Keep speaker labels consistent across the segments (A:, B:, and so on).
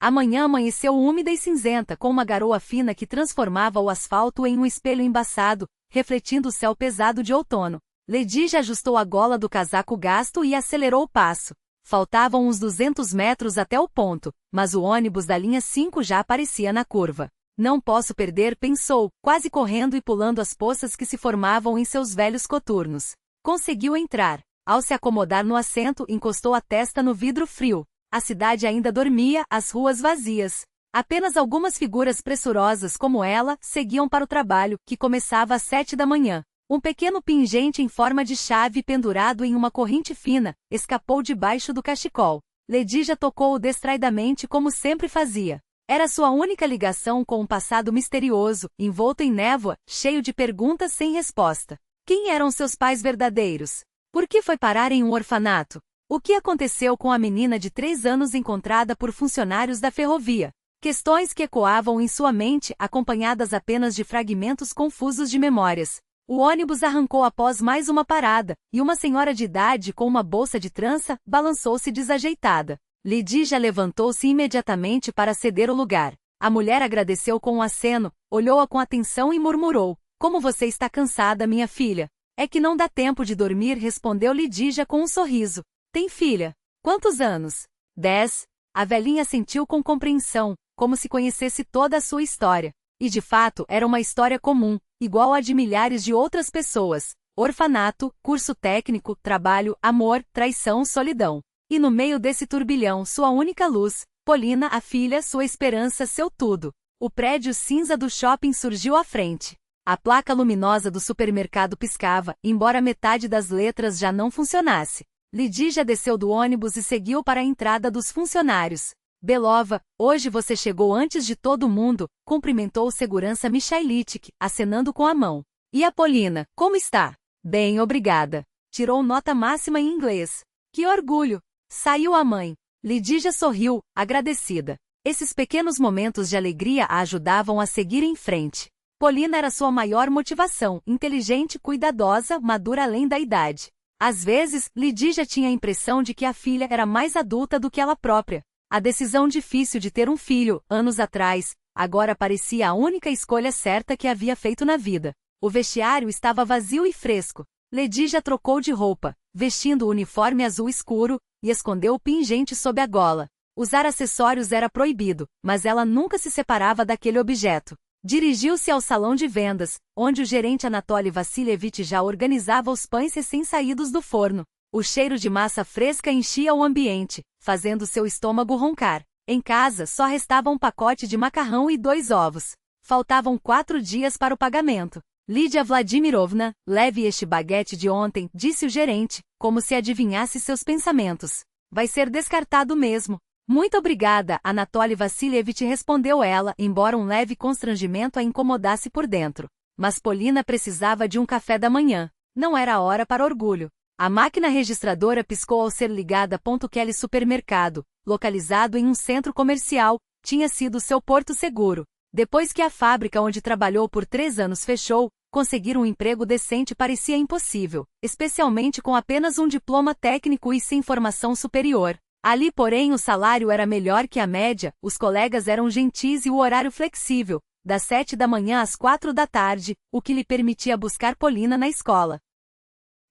A: A manhã amanheceu úmida e cinzenta, com uma garoa fina que transformava o asfalto em um espelho embaçado, refletindo o céu pesado de outono. Ledige ajustou a gola do casaco gasto e acelerou o passo. Faltavam uns 200 metros até o ponto, mas o ônibus da linha 5 já aparecia na curva. Não posso perder, pensou, quase correndo e pulando as poças que se formavam em seus velhos coturnos. Conseguiu entrar. Ao se acomodar no assento, encostou a testa no vidro frio. A cidade ainda dormia, as ruas vazias. Apenas algumas figuras pressurosas como ela seguiam para o trabalho, que começava às 7 da manhã. Um pequeno pingente em forma de chave pendurado em uma corrente fina escapou debaixo do cachecol. Ledige tocou-o distraidamente como sempre fazia. Era sua única ligação com um passado misterioso, envolto em névoa, cheio de perguntas sem resposta. Quem eram seus pais verdadeiros? Por que foi parar em um orfanato? O que aconteceu com a menina de 3 anos encontrada por funcionários da ferrovia? Questões que ecoavam em sua mente, acompanhadas apenas de fragmentos confusos de memórias. O ônibus arrancou após mais uma parada, e uma senhora de idade com uma bolsa de trança balançou-se desajeitada. Ledige levantou-se imediatamente para ceder o lugar. A mulher agradeceu com um aceno, olhou-a com atenção e murmurou: "Como você está cansada, minha filha?" "É que não dá tempo de dormir", respondeu Ledige com um sorriso. "Tem filha? Quantos anos?" 10. A velhinha sentiu com compreensão, como se conhecesse toda a sua história. E de fato era uma história comum, igual a de milhares de outras pessoas. Orfanato, curso técnico, trabalho, amor, traição, solidão. E no meio desse turbilhão, sua única luz, Polina, a filha, sua esperança, seu tudo. O prédio cinza do shopping surgiu à frente. A placa luminosa do supermercado piscava, embora metade das letras já não funcionasse. Ledige desceu do ônibus e seguiu para a entrada dos funcionários. "Belova, hoje você chegou antes de todo mundo", cumprimentou o segurança Michailich, acenando com a mão. "E a Polina, como está?" "Bem, obrigada." Tirou nota máxima em inglês. "Que orgulho!" Saiu a mãe. Ledige sorriu, agradecida. Esses pequenos momentos de alegria a ajudavam a seguir em frente. Polina era sua maior motivação, inteligente, cuidadosa, madura além da idade. Às vezes, Ledige tinha a impressão de que a filha era mais adulta do que ela própria. A decisão difícil de ter um filho, anos atrás, agora parecia a única escolha certa que havia feito na vida. O vestiário estava vazio e fresco. Ledige trocou de roupa, vestindo o uniforme azul escuro, e escondeu o pingente sob a gola. Usar acessórios era proibido, mas ela nunca se separava daquele objeto. Dirigiu-se ao salão de vendas, onde o gerente Anatoly Vassilievich já organizava os pães recém-saídos do forno. O cheiro de massa fresca enchia o ambiente, fazendo seu estômago roncar. Em casa só restava um pacote de macarrão e 2 ovos. Faltavam 4 dias para o pagamento. "Lídia Vladimirovna, leve este baguete de ontem", disse o gerente, como se adivinhasse seus pensamentos. "Vai ser descartado mesmo." "Muito obrigada", Anatoly Vassilievich respondeu ela, embora um leve constrangimento a incomodasse por dentro. Mas Polina precisava de um café da manhã. Não era hora para orgulho. A máquina registradora piscou ao ser ligada. Aquele supermercado, localizado em um centro comercial, tinha sido seu porto seguro. Depois que a fábrica onde trabalhou por 3 anos fechou, conseguir um emprego decente parecia impossível, especialmente com apenas um diploma técnico e sem formação superior. Ali, porém, o salário era melhor que a média, os colegas eram gentis e o horário flexível, das 7 da manhã às 4 da tarde, o que lhe permitia buscar Polina na escola.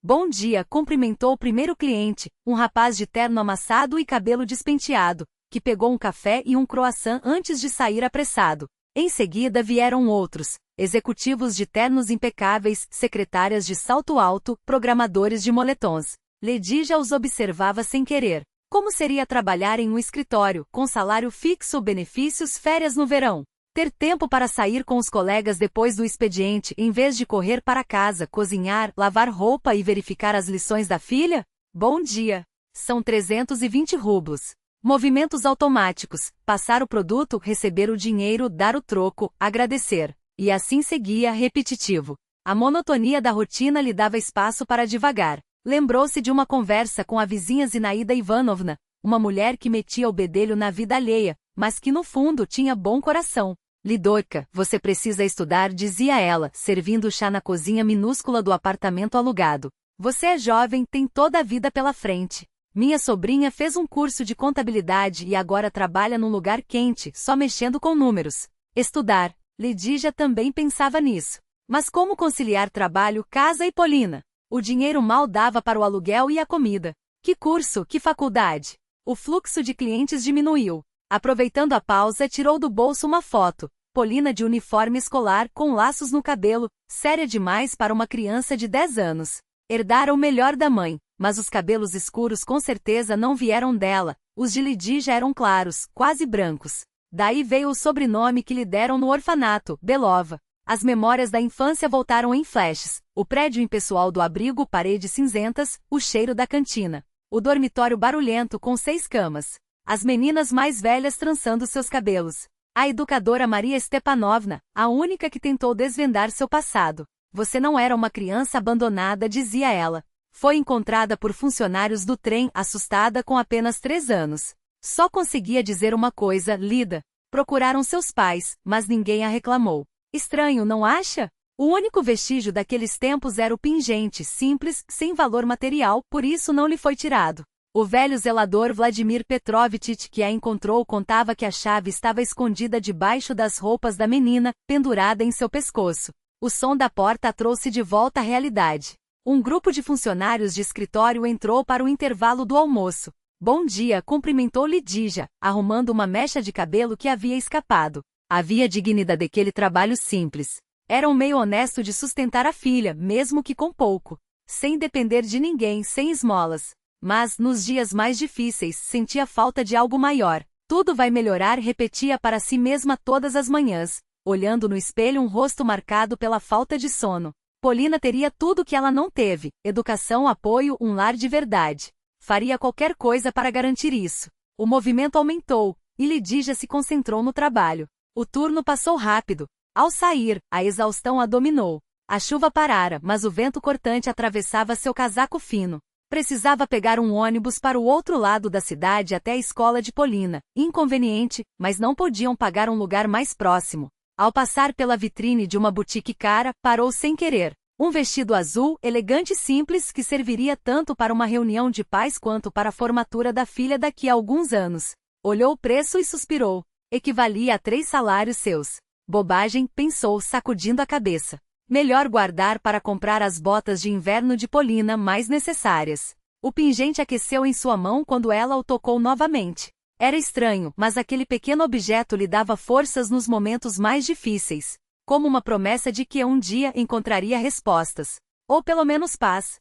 A: "Bom dia", cumprimentou o primeiro cliente, um rapaz de terno amassado e cabelo despenteado, que pegou um café e um croissant antes de sair apressado. Em seguida vieram outros, executivos de ternos impecáveis, secretárias de salto alto, programadores de moletons. Ledige os observava sem querer. Como seria trabalhar em um escritório, com salário fixo, benefícios, férias no verão? Ter tempo para sair com os colegas depois do expediente, em vez de correr para casa, cozinhar, lavar roupa e verificar as lições da filha? "Bom dia." São 320 rublos. Movimentos automáticos, passar o produto, receber o dinheiro, dar o troco, agradecer. E assim seguia, repetitivo. A monotonia da rotina lhe dava espaço para divagar. Lembrou-se de uma conversa com a vizinha Zinaida Ivanovna, uma mulher que metia o bedelho na vida alheia, mas que no fundo tinha bom coração. "Lidorka, você precisa estudar", dizia ela, servindo o chá na cozinha minúscula do apartamento alugado. "Você é jovem, tem toda a vida pela frente." Minha sobrinha fez um curso de contabilidade e agora trabalha num lugar quente, só mexendo com números. Estudar. Lidija também pensava nisso. Mas como conciliar trabalho, casa e Polina? O dinheiro mal dava para o aluguel e a comida. Que curso, que faculdade? O fluxo de clientes diminuiu. Aproveitando a pausa, tirou do bolso uma foto. Polina de uniforme escolar, com laços no cabelo, séria demais para uma criança de 10 anos. Herdara o melhor da mãe, mas os cabelos escuros com certeza não vieram dela. Os de Lidija eram claros, quase brancos. Daí veio o sobrenome que lhe deram no orfanato, Belova. As memórias da infância voltaram em flashes. O prédio impessoal do abrigo, paredes cinzentas, o cheiro da cantina. O dormitório barulhento com 6 camas. As meninas mais velhas trançando seus cabelos. A educadora Maria Stepanovna, a única que tentou desvendar seu passado. Você não era uma criança abandonada, dizia ela. Foi encontrada por funcionários do trem, assustada com apenas 3 anos. Só conseguia dizer uma coisa, Lida. Procuraram seus pais, mas ninguém a reclamou. Estranho, não acha? O único vestígio daqueles tempos era o pingente, simples, sem valor material, por isso não lhe foi tirado. O velho zelador Vladimir Petrovich que a encontrou contava que a chave estava escondida debaixo das roupas da menina, pendurada em seu pescoço. O som da porta a trouxe de volta à realidade. Um grupo de funcionários de escritório entrou para o intervalo do almoço. Bom dia, cumprimentou Lidija, arrumando uma mecha de cabelo que havia escapado. Havia dignidade daquele trabalho simples. Era um meio honesto de sustentar a filha, mesmo que com pouco. Sem depender de ninguém, sem esmolas. Mas, nos dias mais difíceis, sentia falta de algo maior. Tudo vai melhorar, repetia para si mesma todas as manhãs, olhando no espelho um rosto marcado pela falta de sono. Polina teria tudo que ela não teve: educação, apoio, um lar de verdade. Faria qualquer coisa para garantir isso. O movimento aumentou, e Lidija se concentrou no trabalho. O turno passou rápido. Ao sair, a exaustão a dominou. A chuva parara, mas o vento cortante atravessava seu casaco fino. Precisava pegar um ônibus para o outro lado da cidade até a escola de Polina. Inconveniente, mas não podiam pagar um lugar mais próximo. Ao passar pela vitrine de uma boutique cara, parou sem querer. Um vestido azul, elegante e simples, que serviria tanto para uma reunião de pais quanto para a formatura da filha daqui a alguns anos. Olhou o preço e suspirou. Equivalia a 3 salários seus. Bobagem, pensou, sacudindo a cabeça. Melhor guardar para comprar as botas de inverno de Polina mais necessárias. O pingente aqueceu em sua mão quando ela o tocou novamente. Era estranho, mas aquele pequeno objeto lhe dava forças nos momentos mais difíceis. Como uma promessa de que um dia encontraria respostas. Ou pelo menos paz.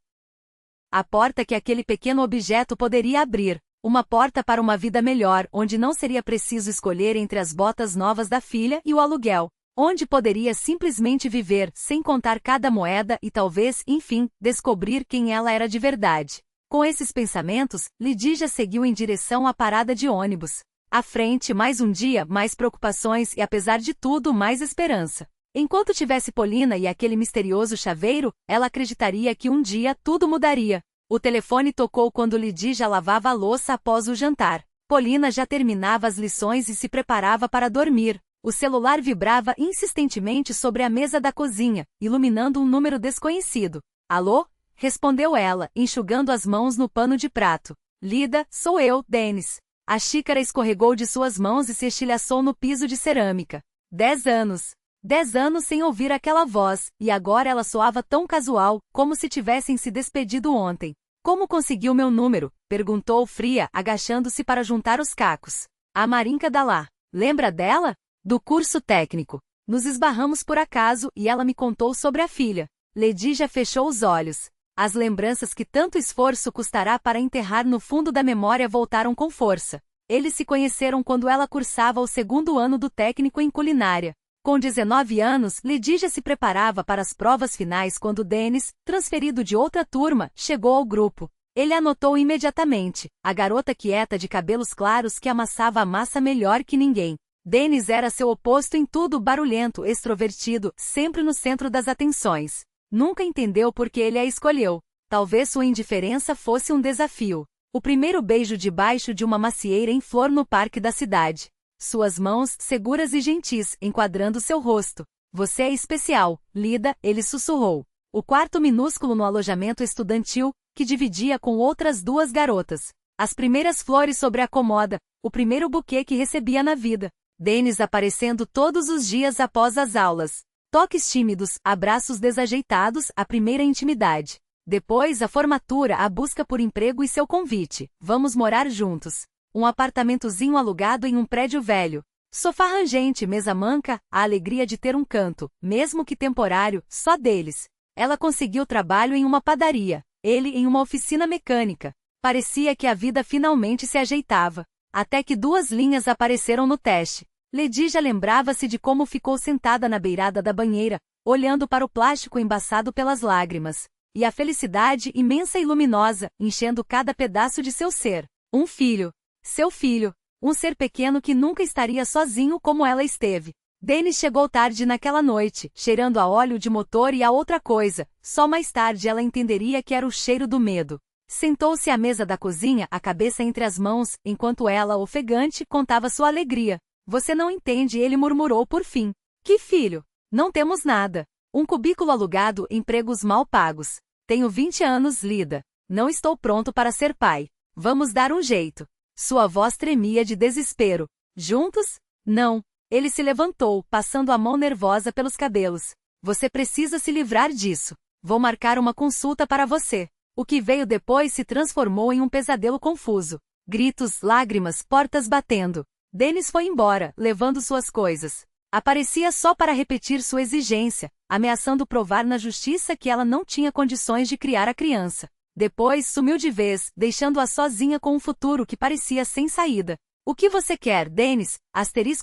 A: A porta que aquele pequeno objeto poderia abrir. Uma porta para uma vida melhor, onde não seria preciso escolher entre as botas novas da filha e o aluguel. Onde poderia simplesmente viver, sem contar cada moeda e talvez, enfim, descobrir quem ela era de verdade. Com esses pensamentos, Lidija seguiu em direção à parada de ônibus. À frente, mais um dia, mais preocupações e, apesar de tudo, mais esperança. Enquanto tivesse Polina e aquele misterioso chaveiro, ela acreditaria que um dia tudo mudaria. O telefone tocou quando Lidija lavava a louça após o jantar. Polina já terminava as lições e se preparava para dormir. O celular vibrava insistentemente sobre a mesa da cozinha, iluminando um número desconhecido. Alô? Respondeu ela, enxugando as mãos no pano de prato. Lida, sou eu, Denis. A xícara escorregou de suas mãos e se estilhaçou no piso de cerâmica. 10 anos. 10 anos sem ouvir aquela voz, e agora ela soava tão casual, como se tivessem se despedido ontem. Como conseguiu meu número? Perguntou fria, agachando-se para juntar os cacos. A Marinka Dalá. Lembra dela? Do curso técnico. Nos esbarramos por acaso e ela me contou sobre a filha. Lidija fechou os olhos. As lembranças que tanto esforço custará para enterrar no fundo da memória voltaram com força. Eles se conheceram quando ela cursava o 2º ano do técnico em culinária. Com 19 anos, Lidija se preparava para as provas finais quando Denis, transferido de outra turma, chegou ao grupo. Ele a notou imediatamente, a garota quieta de cabelos claros que amassava a massa melhor que ninguém. Denis era seu oposto em tudo, barulhento, extrovertido, sempre no centro das atenções. Nunca entendeu por que ele a escolheu. Talvez sua indiferença fosse um desafio. O primeiro beijo debaixo de uma macieira em flor no parque da cidade. Suas mãos, seguras e gentis, enquadrando seu rosto. Você é especial, Lida, ele sussurrou. O quarto minúsculo no alojamento estudantil, que dividia com outras 2 garotas. As primeiras flores sobre a comoda, o primeiro buquê que recebia na vida. Denis aparecendo todos os dias após as aulas. Toques tímidos, abraços desajeitados, a primeira intimidade. Depois a formatura, a busca por emprego e seu convite. Vamos morar juntos. Um apartamentozinho alugado em um prédio velho. Sofá rangente, mesa manca, a alegria de ter um canto, mesmo que temporário, só deles. Ela conseguiu trabalho em uma padaria, ele em uma oficina mecânica. Parecia que a vida finalmente se ajeitava. Até que 2 linhas apareceram no teste. Ledija lembrava-se de como ficou sentada na beirada da banheira, olhando para o plástico embaçado pelas lágrimas. E a felicidade imensa e luminosa, enchendo cada pedaço de seu ser. Um filho. Seu filho. Um ser pequeno que nunca estaria sozinho como ela esteve. Denis chegou tarde naquela noite, cheirando a óleo de motor e a outra coisa. Só mais tarde ela entenderia que era o cheiro do medo. Sentou-se à mesa da cozinha, a cabeça entre as mãos, enquanto ela, ofegante, contava sua alegria. Você não entende, ele murmurou por fim. Que filho? Não temos nada. Um cubículo alugado, empregos mal pagos. Tenho 20 anos, Lida. Não estou pronto para ser pai. Vamos dar um jeito. Sua voz tremia de desespero. Juntos? Não. Ele se levantou, passando a mão nervosa pelos cabelos. Você precisa se livrar disso. Vou marcar uma consulta para você. O que veio depois se transformou em um pesadelo confuso. Gritos, lágrimas, portas batendo. Denis foi embora, levando suas coisas. Aparecia só para repetir sua exigência, ameaçando provar na justiça que ela não tinha condições de criar a criança. Depois sumiu de vez, deixando-a sozinha com um futuro que parecia sem saída. O que você quer, Denis?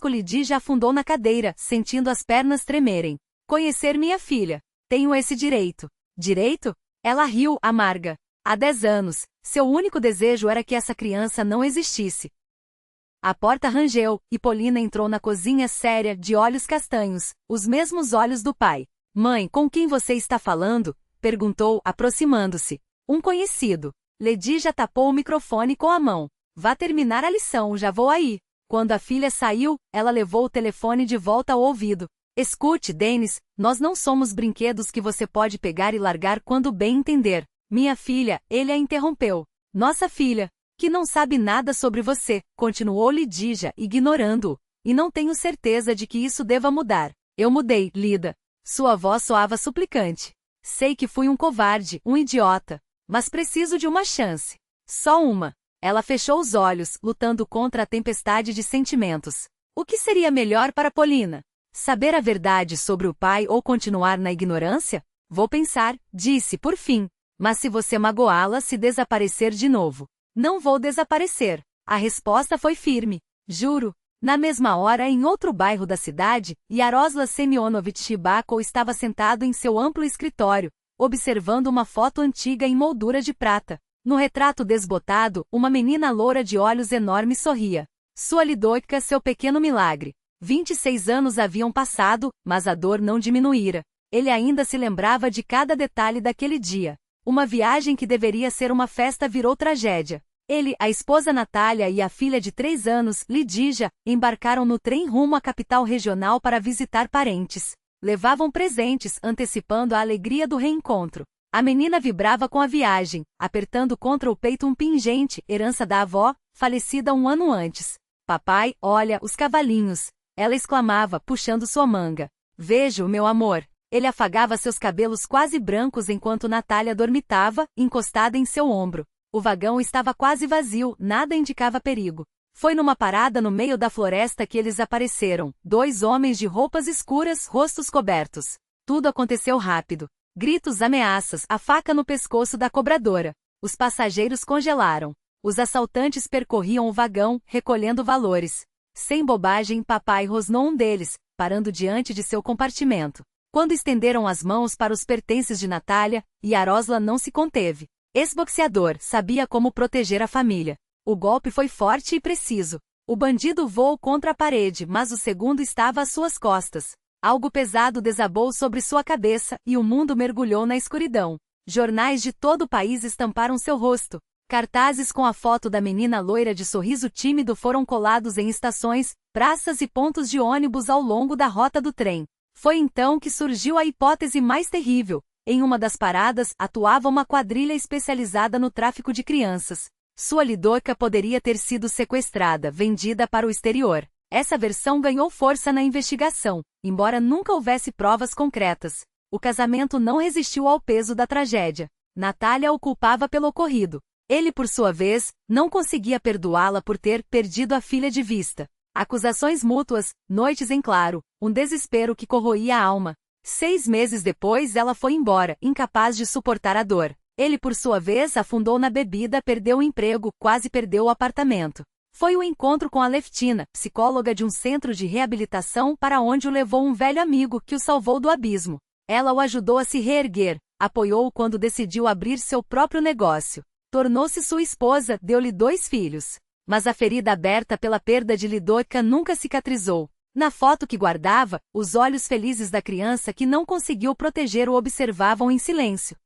A: Ledija afundou na cadeira, sentindo as pernas tremerem. Conhecer minha filha. Tenho esse direito. Direito? Ela riu, amarga. Há 10 anos, seu único desejo era que essa criança não existisse. A porta rangeu, e Polina entrou na cozinha séria, de olhos castanhos, os mesmos olhos do pai. Mãe, com quem você está falando? Perguntou, aproximando-se. Um conhecido. Ledija tapou o microfone com a mão. Vá terminar a lição, já vou aí. Quando a filha saiu, ela levou o telefone de volta ao ouvido. Escute, Denis, nós não somos brinquedos que você pode pegar e largar quando bem entender. Minha filha, ele a interrompeu. Nossa filha, que não sabe nada sobre você, continuou Ledija, ignorando-o. E não tenho certeza de que isso deva mudar. Eu mudei, Lida. Sua voz soava suplicante. Sei que fui um covarde, um idiota. Mas preciso de uma chance. Só uma. Ela fechou os olhos, lutando contra a tempestade de sentimentos. O que seria melhor para Polina? Saber a verdade sobre o pai ou continuar na ignorância? Vou pensar, disse por fim. Mas se você magoá-la, se desaparecer de novo. Não vou desaparecer. A resposta foi firme. Juro. Na mesma hora, em outro bairro da cidade, Yarosla Semyonovich Shibako estava sentado em seu amplo escritório, observando uma foto antiga em moldura de prata. No retrato desbotado, uma menina loura de olhos enormes sorria. Sua Lidoika, seu pequeno milagre. 26 anos haviam passado, mas a dor não diminuíra. Ele ainda se lembrava de cada detalhe daquele dia. Uma viagem que deveria ser uma festa virou tragédia. Ele, a esposa Natália e a filha de 3 anos, Ledija, embarcaram no trem rumo à capital regional para visitar parentes. Levavam presentes, antecipando a alegria do reencontro. A menina vibrava com a viagem, apertando contra o peito um pingente, herança da avó, falecida 1 ano antes. Papai, olha, os cavalinhos. Ela exclamava, puxando sua manga. Vejo, meu amor. Ele afagava seus cabelos quase brancos enquanto Natália dormitava, encostada em seu ombro. O vagão estava quase vazio, nada indicava perigo. Foi numa parada no meio da floresta que eles apareceram, 2 homens de roupas escuras, rostos cobertos. Tudo aconteceu rápido. Gritos, ameaças, a faca no pescoço da cobradora. Os passageiros congelaram. Os assaltantes percorriam o vagão, recolhendo valores. Sem bobagem, papai rosnou um deles, parando diante de seu compartimento. Quando estenderam as mãos para os pertences de Natália, Yarosla não se conteve. Ex-boxeador, sabia como proteger a família. O golpe foi forte e preciso. O bandido voou contra a parede, mas o segundo estava às suas costas. Algo pesado desabou sobre sua cabeça, e o mundo mergulhou na escuridão. Jornais de todo o país estamparam seu rosto. Cartazes com a foto da menina loira de sorriso tímido foram colados em estações, praças e pontos de ônibus ao longo da rota do trem. Foi então que surgiu a hipótese mais terrível. Em uma das paradas, atuava uma quadrilha especializada no tráfico de crianças. Sua Lidorka poderia ter sido sequestrada, vendida para o exterior. Essa versão ganhou força na investigação, embora nunca houvesse provas concretas. O casamento não resistiu ao peso da tragédia. Natália o culpava pelo ocorrido. Ele, por sua vez, não conseguia perdoá-la por ter perdido a filha de vista. Acusações mútuas, noites em claro, um desespero que corroía a alma. 6 meses depois ela foi embora, incapaz de suportar a dor. Ele, por sua vez, afundou na bebida, perdeu o emprego, quase perdeu o apartamento. Foi o encontro com Aleftina, psicóloga de um centro de reabilitação, para onde o levou um velho amigo que o salvou do abismo. Ela o ajudou a se reerguer, apoiou-o quando decidiu abrir seu próprio negócio. Tornou-se sua esposa, deu-lhe 2 filhos. Mas a ferida aberta pela perda de Lidorka nunca cicatrizou. Na foto que guardava, os olhos felizes da criança que não conseguiu proteger o observavam em silêncio.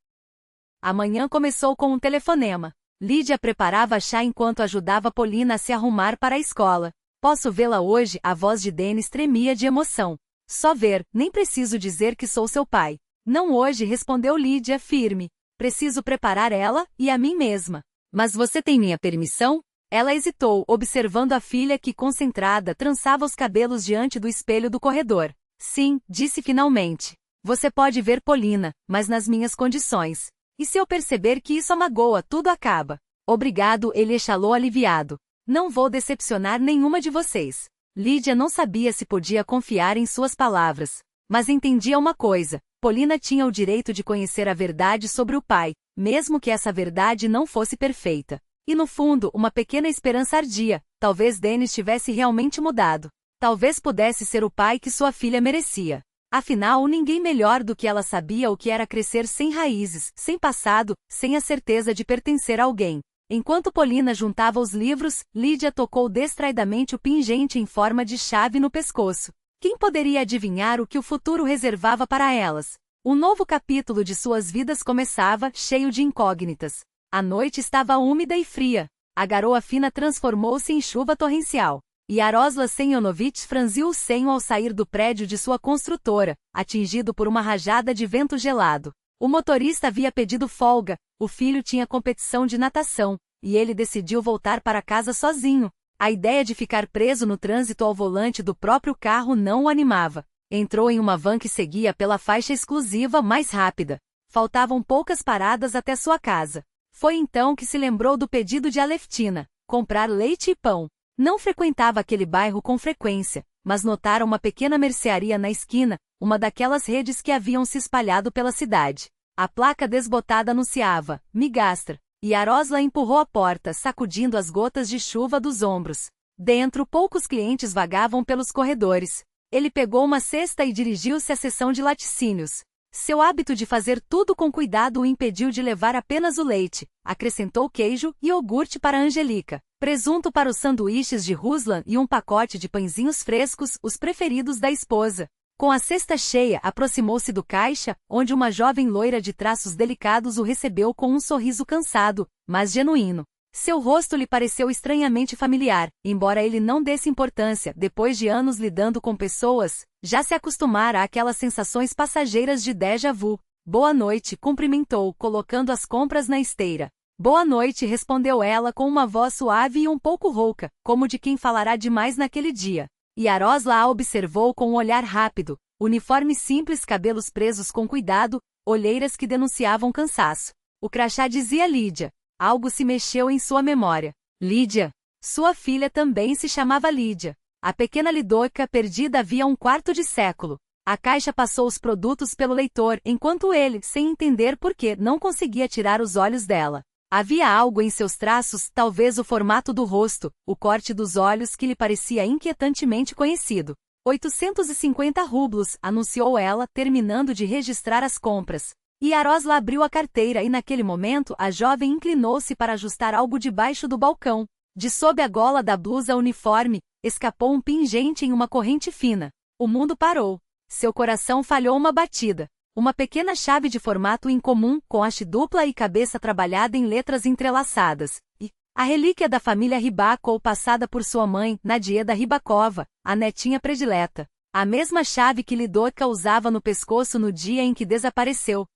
A: A manhã começou com um telefonema. Lídia preparava chá enquanto ajudava Polina a se arrumar para a escola. Posso vê-la hoje? A voz de Denis tremia de emoção. Só ver, nem preciso dizer que sou seu pai. Não hoje, respondeu Lídia, firme. Preciso preparar ela e a mim mesma. Mas você tem minha permissão? Ela hesitou, observando a filha que, concentrada, trançava os cabelos diante do espelho do corredor. Sim, disse finalmente. Você pode ver Polina, mas nas minhas condições. E se eu perceber que isso a magoa, tudo acaba. Obrigado, ele exalou aliviado. Não vou decepcionar nenhuma de vocês. Lídia não sabia se podia confiar em suas palavras. Mas entendia uma coisa. Polina tinha o direito de conhecer a verdade sobre o pai, mesmo que essa verdade não fosse perfeita. E no fundo, uma pequena esperança ardia. Talvez Denis tivesse realmente mudado. Talvez pudesse ser o pai que sua filha merecia. Afinal, ninguém melhor do que ela sabia o que era crescer sem raízes, sem passado, sem a certeza de pertencer a alguém. Enquanto Polina juntava os livros, Lídia tocou distraidamente o pingente em forma de chave no pescoço. Quem poderia adivinhar o que o futuro reservava para elas? Um novo capítulo de suas vidas começava, cheio de incógnitas. A noite estava úmida e fria. A garoa fina transformou-se em chuva torrencial. Jarosław Semyonovich franziu o senho ao sair do prédio de sua construtora, atingido por uma rajada de vento gelado. O motorista havia pedido folga, o filho tinha competição de natação, e ele decidiu voltar para casa sozinho. A ideia de ficar preso no trânsito ao volante do próprio carro não o animava. Entrou em uma van que seguia pela faixa exclusiva mais rápida. Faltavam poucas paradas até sua casa. Foi então que se lembrou do pedido de Aleftina, comprar leite e pão. Não frequentava aquele bairro com frequência, mas notara uma pequena mercearia na esquina, uma daquelas redes que haviam se espalhado pela cidade. A placa desbotada anunciava, Migastra, e Jarosław empurrou a porta, sacudindo as gotas de chuva dos ombros. Dentro, poucos clientes vagavam pelos corredores. Ele pegou uma cesta e dirigiu-se à seção de laticínios. Seu hábito de fazer tudo com cuidado o impediu de levar apenas o leite. Acrescentou queijo e iogurte para Angelica, presunto para os sanduíches de Ruslan e um pacote de pãezinhos frescos, os preferidos da esposa. Com a cesta cheia, aproximou-se do caixa, onde uma jovem loira de traços delicados o recebeu com um sorriso cansado, mas genuíno. Seu rosto lhe pareceu estranhamente familiar, embora ele não desse importância. Depois de anos lidando com pessoas, já se acostumara àquelas sensações passageiras de déjà vu. Boa noite, cumprimentou, colocando as compras na esteira. Boa noite, respondeu ela com uma voz suave e um pouco rouca, como de quem falará demais naquele dia. Jarosław a observou com um olhar rápido, uniforme simples, cabelos presos com cuidado, olheiras que denunciavam cansaço. O crachá dizia Lídia. Algo se mexeu em sua memória. Lídia. Sua filha também se chamava Lídia. A pequena Lidorka perdida havia um quarto de século. A caixa passou os produtos pelo leitor, enquanto ele, sem entender por que, não conseguia tirar os olhos dela. Havia algo em seus traços, talvez o formato do rosto, o corte dos olhos que lhe parecia inquietantemente conhecido. 850 rublos, anunciou ela, terminando de registrar as compras. Jarosław abriu a carteira e naquele momento a jovem inclinou-se para ajustar algo debaixo do balcão. De sob a gola da blusa uniforme, escapou um pingente em uma corrente fina. O mundo parou. Seu coração falhou uma batida. Uma pequena chave de formato incomum, com haste dupla e cabeça trabalhada em letras entrelaçadas. E a relíquia da família Rybakov passada por sua mãe, Nadieda Rybakova, a netinha predileta. A mesma chave que Lidorka usava no pescoço no dia em que desapareceu.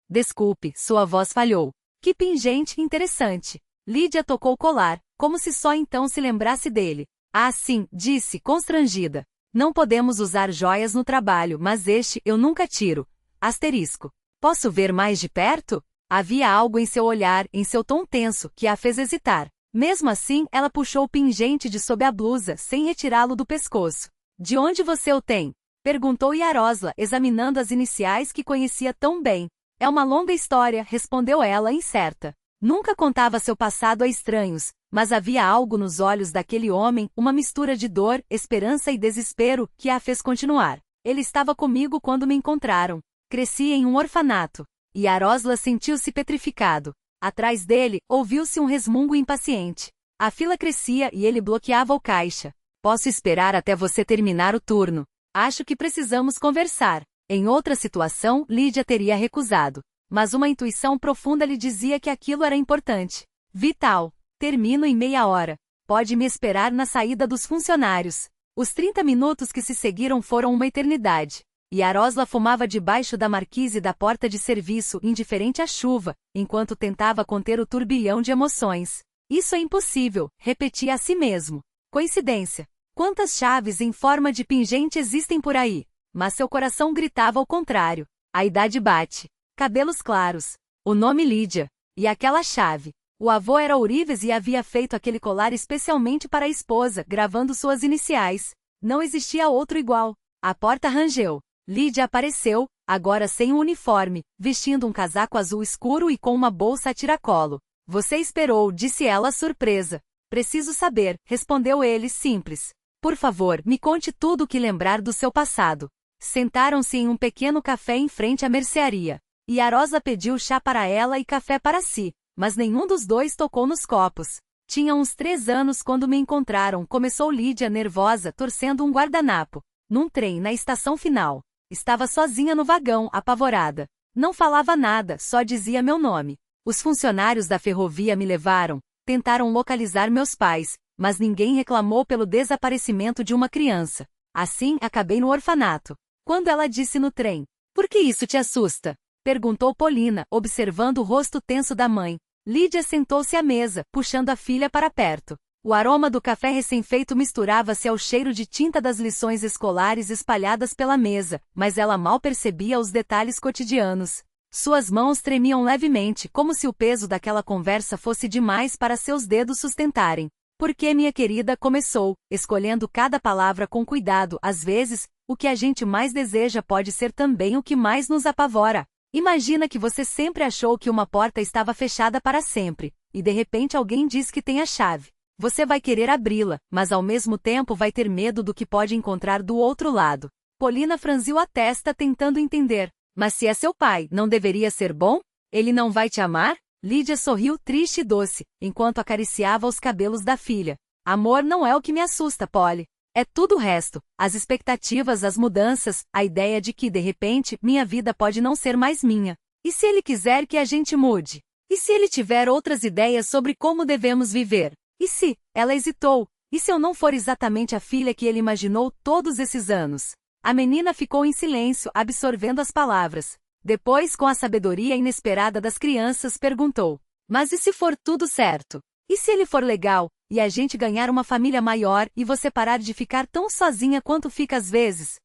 A: Desculpe, sua voz falhou. Que pingente interessante. Lídia tocou o colar, como se só então se lembrasse dele. Ah, sim, disse, constrangida. Não podemos usar joias no trabalho, mas este eu nunca tiro. Asterisco. Posso ver mais de perto? Havia algo em seu olhar, em seu tom tenso, que a fez hesitar. Mesmo assim, ela puxou o pingente de sob a blusa, sem retirá-lo do pescoço. De onde você o tem? Perguntou Jarosla, examinando as iniciais que conhecia tão bem. É uma longa história, respondeu ela, incerta. Nunca contava seu passado a estranhos, mas havia algo nos olhos daquele homem, uma mistura de dor, esperança e desespero, que a fez continuar. Ele estava comigo quando me encontraram. Cresci em um orfanato. Jarosla sentiu-se petrificado. Atrás dele, ouviu-se um resmungo impaciente. A fila crescia e ele bloqueava o caixa. Posso esperar até você terminar o turno. Acho que precisamos conversar. Em outra situação, Lídia teria recusado. Mas uma intuição profunda lhe dizia que aquilo era importante. Vital. Termino em meia hora. Pode me esperar na saída dos funcionários. Os 30 minutos que se seguiram foram uma eternidade. Jarosla fumava debaixo da marquise da porta de serviço, indiferente à chuva, enquanto tentava conter o turbilhão de emoções. Isso é impossível, repetia a si mesmo. Coincidência. Quantas chaves em forma de pingente existem por aí? Mas seu coração gritava ao contrário. A idade bate. Cabelos claros. O nome Lídia. E aquela chave. O avô era ourives e havia feito aquele colar especialmente para a esposa, gravando suas iniciais. Não existia outro igual. A porta rangeu. Lídia apareceu, agora sem um uniforme, vestindo um casaco azul escuro e com uma bolsa a tiracolo. Você esperou, disse ela surpresa. Preciso saber, respondeu ele simples. Por favor, me conte tudo o que lembrar do seu passado. Sentaram-se em um pequeno café em frente à mercearia. Jarosla pediu chá para ela e café para si, mas nenhum dos dois tocou nos copos. Tinha uns 3 anos quando me encontraram, começou Lídia nervosa, torcendo um guardanapo. Num trem na estação final. Estava sozinha no vagão, apavorada. Não falava nada, só dizia meu nome. Os funcionários da ferrovia me levaram, tentaram localizar meus pais, mas ninguém reclamou pelo desaparecimento de uma criança. Assim, acabei no orfanato. Quando ela disse no trem, por que isso te assusta? Perguntou Polina, observando o rosto tenso da mãe. Lídia sentou-se à mesa, puxando a filha para perto. O aroma do café recém-feito misturava-se ao cheiro de tinta das lições escolares espalhadas pela mesa, mas ela mal percebia os detalhes cotidianos. Suas mãos tremiam levemente, como se o peso daquela conversa fosse demais para seus dedos sustentarem. Porque minha querida começou, escolhendo cada palavra com cuidado, às vezes, o que a gente mais deseja pode ser também o que mais nos apavora. Imagina que você sempre achou que uma porta estava fechada para sempre, e de repente alguém diz que tem a chave. Você vai querer abri-la, mas ao mesmo tempo vai ter medo do que pode encontrar do outro lado. Polina franziu a testa tentando entender. Mas se é seu pai, não deveria ser bom? Ele não vai te amar? Lídia sorriu triste e doce, enquanto acariciava os cabelos da filha. Amor não é o que me assusta, Polly. É tudo o resto. As expectativas, as mudanças, a ideia de que, de repente, minha vida pode não ser mais minha. E se ele quiser que a gente mude? E se ele tiver outras ideias sobre como devemos viver? E se? Ela hesitou. E se eu não for exatamente a filha que ele imaginou todos esses anos? A menina ficou em silêncio, absorvendo as palavras. Depois, com a sabedoria inesperada das crianças, perguntou. Mas e se for tudo certo? E se ele for legal, e a gente ganhar uma família maior, e você parar de ficar tão sozinha quanto fica às vezes?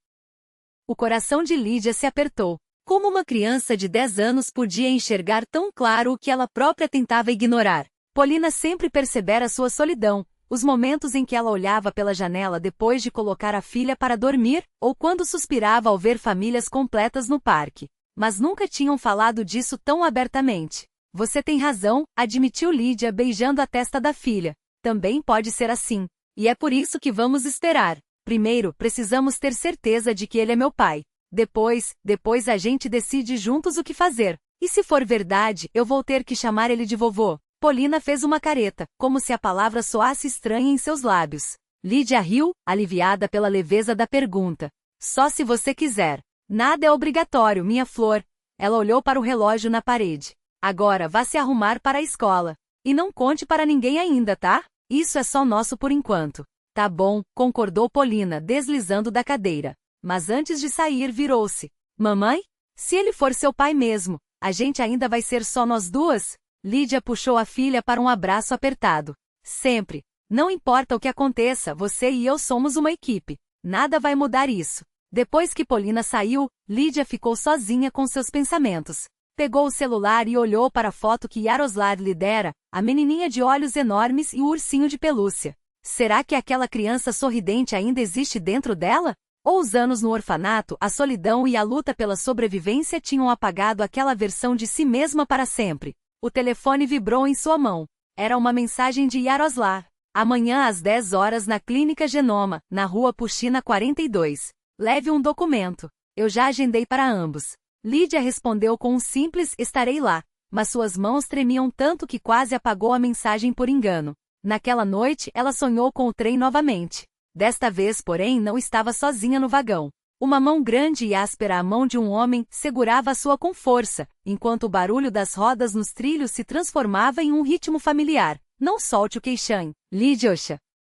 A: O coração de Lídia se apertou. Como uma criança de 10 anos podia enxergar tão claro o que ela própria tentava ignorar? Polina sempre percebera sua solidão, os momentos em que ela olhava pela janela depois de colocar a filha para dormir, ou quando suspirava ao ver famílias completas no parque. Mas nunca tinham falado disso tão abertamente. Você tem razão, admitiu Lídia beijando a testa da filha. Também pode ser assim. E é por isso que vamos esperar. Primeiro, precisamos ter certeza de que ele é meu pai. Depois a gente decide juntos o que fazer. E se for verdade, eu vou ter que chamar ele de vovô. Polina fez uma careta, como se a palavra soasse estranha em seus lábios. Lídia riu, aliviada pela leveza da pergunta. Só se você quiser. Nada é obrigatório, minha flor. Ela olhou para o relógio na parede. Agora vá se arrumar para a escola. E não conte para ninguém ainda, tá? Isso é só nosso por enquanto. Tá bom, concordou Polina, deslizando da cadeira. Mas antes de sair virou-se. Mamãe? Se ele for seu pai mesmo, a gente ainda vai ser só nós duas? Lídia puxou a filha para um abraço apertado. Sempre. Não importa o que aconteça, você e eu somos uma equipe. Nada vai mudar isso. Depois que Polina saiu, Lídia ficou sozinha com seus pensamentos. Pegou o celular e olhou para a foto que Yaroslav lhe dera, a menininha de olhos enormes e o ursinho de pelúcia. Será que aquela criança sorridente ainda existe dentro dela? Ou os anos no orfanato, a solidão e a luta pela sobrevivência tinham apagado aquela versão de si mesma para sempre? O telefone vibrou em sua mão. Era uma mensagem de Yaroslav. Amanhã às 10 horas na Clínica Genoma, na rua Pushina 42. Leve um documento. Eu já agendei para ambos. Lídia respondeu com um simples "estarei lá", mas suas mãos tremiam tanto que quase apagou a mensagem por engano. Naquela noite, ela sonhou com o trem novamente. Desta vez, porém, não estava sozinha no vagão. Uma mão grande e áspera, a mão de um homem, segurava a sua com força, enquanto o barulho das rodas nos trilhos se transformava em um ritmo familiar. Não solte o queixão, Lídia.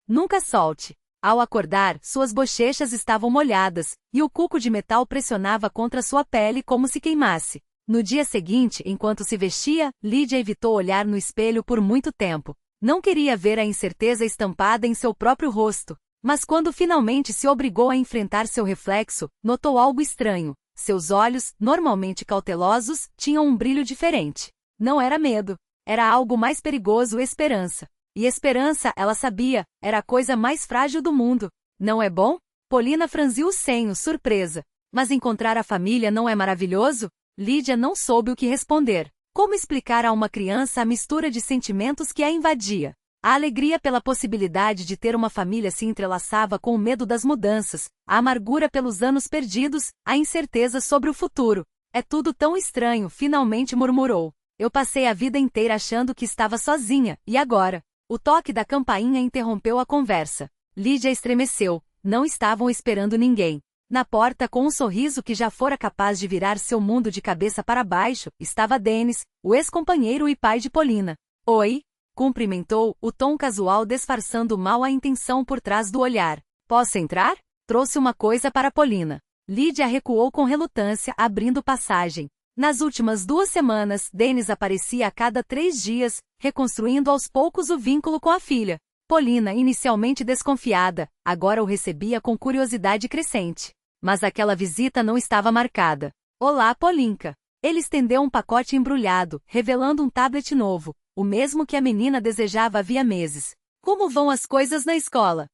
A: Nunca solte. Ao acordar, suas bochechas estavam molhadas, e o cuco de metal pressionava contra sua pele como se queimasse. No dia seguinte, enquanto se vestia, Lídia evitou olhar no espelho por muito tempo. Não queria ver a incerteza estampada em seu próprio rosto. Mas quando finalmente se obrigou a enfrentar seu reflexo, notou algo estranho. Seus olhos, normalmente cautelosos, tinham um brilho diferente. Não era medo. Era algo mais perigoso, esperança. E esperança, ela sabia, era a coisa mais frágil do mundo. Não é bom? Polina franziu o senho, surpresa. Mas encontrar a família não é maravilhoso? Lídia não soube o que responder. Como explicar a uma criança a mistura de sentimentos que a invadia? A alegria pela possibilidade de ter uma família se entrelaçava com o medo das mudanças, a amargura pelos anos perdidos, a incerteza sobre o futuro. É tudo tão estranho, finalmente murmurou. Eu passei a vida inteira achando que estava sozinha, e agora? O toque da campainha interrompeu a conversa. Lídia estremeceu. Não estavam esperando ninguém. Na porta, com um sorriso que já fora capaz de virar seu mundo de cabeça para baixo, estava Denis, o ex-companheiro e pai de Polina. Oi? Cumprimentou, o tom casual disfarçando mal a intenção por trás do olhar. Posso entrar? Trouxe uma coisa para Polina. Lídia recuou com relutância, abrindo passagem. Nas últimas 2 semanas, Denis aparecia a cada 3 dias, reconstruindo aos poucos o vínculo com a filha. Polina, inicialmente desconfiada, agora o recebia com curiosidade crescente. Mas aquela visita não estava marcada. Olá, Polinka. Ele estendeu um pacote embrulhado, revelando um tablet novo. O mesmo que a menina desejava havia meses. Como vão as coisas na escola?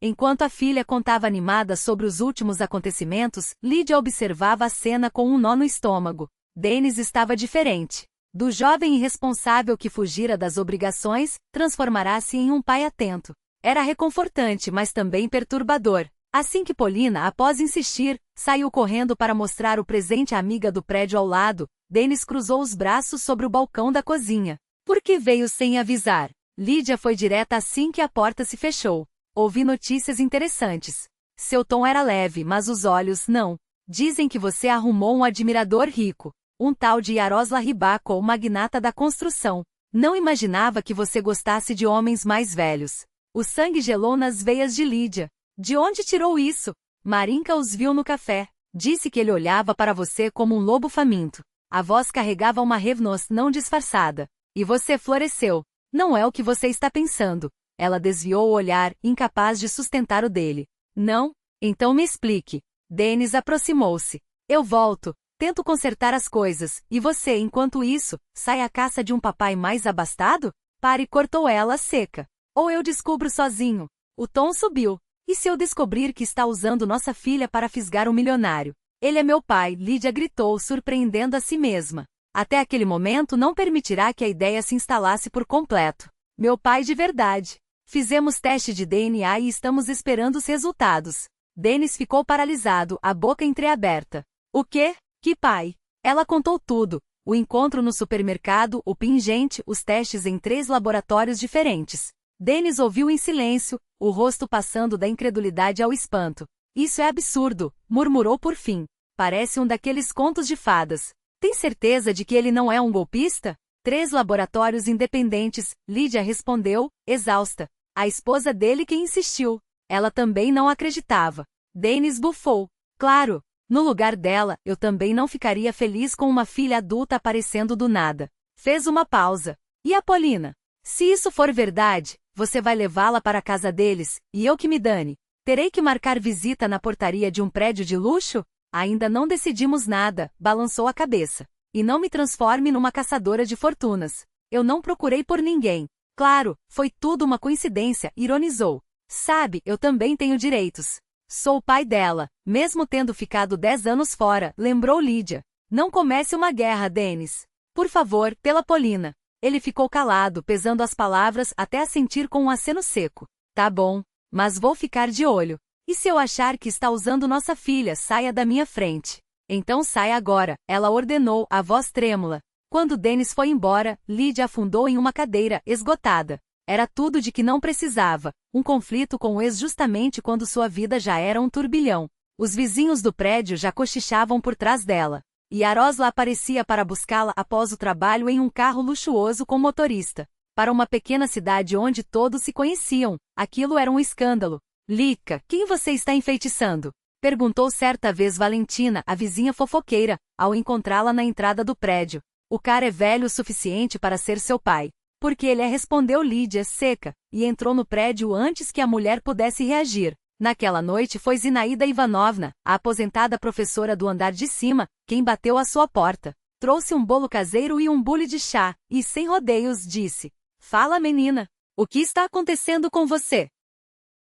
A: Enquanto a filha contava animada sobre os últimos acontecimentos, Lídia observava a cena com um nó no estômago. Denis estava diferente. Do jovem irresponsável que fugira das obrigações, transformará-se em um pai atento. Era reconfortante, mas também perturbador. Assim que Polina, após insistir, saiu correndo para mostrar o presente à amiga do prédio ao lado, Denis cruzou os braços sobre o balcão da cozinha. Por que veio sem avisar? Lídia foi direta assim que a porta se fechou. Ouvi notícias interessantes. Seu tom era leve, mas os olhos não. Dizem que você arrumou um admirador rico. Um tal de Yaroslav Rybakov, magnata da construção. Não imaginava que você gostasse de homens mais velhos. O sangue gelou nas veias de Lídia. De onde tirou isso? Marinka os viu no café. Disse que ele olhava para você como um lobo faminto. A voz carregava uma revnos não disfarçada. E você floresceu. Não é o que você está pensando. Ela desviou o olhar, incapaz de sustentar o dele. Não? Então me explique. Denis aproximou-se. Eu volto. Tento consertar as coisas. E você, enquanto isso, sai à caça de um papai mais abastado? Pare, cortou ela seca. Ou eu descubro sozinho. O tom subiu. E se eu descobrir que está usando nossa filha para fisgar um milionário? Ele é meu pai, Lídia gritou, surpreendendo a si mesma. Até aquele momento não permitirá que a ideia se instalasse por completo. Meu pai de verdade. Fizemos teste de DNA e estamos esperando os resultados. Denis ficou paralisado, a boca entreaberta. O quê? Que pai? Ela contou tudo. O encontro no supermercado, o pingente, os testes em 3 laboratórios diferentes. Denis ouviu em silêncio, o rosto passando da incredulidade ao espanto. Isso é absurdo, murmurou por fim. Parece um daqueles contos de fadas. Tem certeza de que ele não é um golpista? 3 laboratórios independentes, Lídia respondeu, exausta. A esposa dele que insistiu. Ela também não acreditava. Denis bufou. Claro, no lugar dela, eu também não ficaria feliz com uma filha adulta aparecendo do nada. Fez uma pausa. E a Polina? Se isso for verdade, você vai levá-la para a casa deles, e eu que me dane. Terei que marcar visita na portaria de um prédio de luxo? Ainda não decidimos nada, balançou a cabeça. E não me transforme numa caçadora de fortunas. Eu não procurei por ninguém. Claro, foi tudo uma coincidência, ironizou. Sabe, eu também tenho direitos. Sou o pai dela, mesmo tendo ficado 10 anos fora, lembrou Lídia. Não comece uma guerra, Denis. Por favor, pela Polina. Ele ficou calado, pesando as palavras até assentir com um aceno seco. Tá bom, mas vou ficar de olho. E se eu achar que está usando nossa filha, saia da minha frente. Então saia agora, ela ordenou, a voz trêmula. Quando Denis foi embora, Lídia afundou em uma cadeira, esgotada. Era tudo de que não precisava, um conflito com o ex justamente quando sua vida já era um turbilhão. Os vizinhos do prédio já cochichavam por trás dela. E Yarosla aparecia para buscá-la após o trabalho em um carro luxuoso com motorista. Para uma pequena cidade onde todos se conheciam, aquilo era um escândalo. Lika, quem você está enfeitiçando? Perguntou certa vez Valentina, a vizinha fofoqueira, ao encontrá-la na entrada do prédio. O cara é velho o suficiente para ser seu pai. Porque ele é, respondeu Lídia, seca, e entrou no prédio antes que a mulher pudesse reagir. Naquela noite foi Zinaida Ivanovna, a aposentada professora do andar de cima, quem bateu à sua porta. Trouxe um bolo caseiro e um bule de chá, e sem rodeios disse: Fala, menina, o que está acontecendo com você?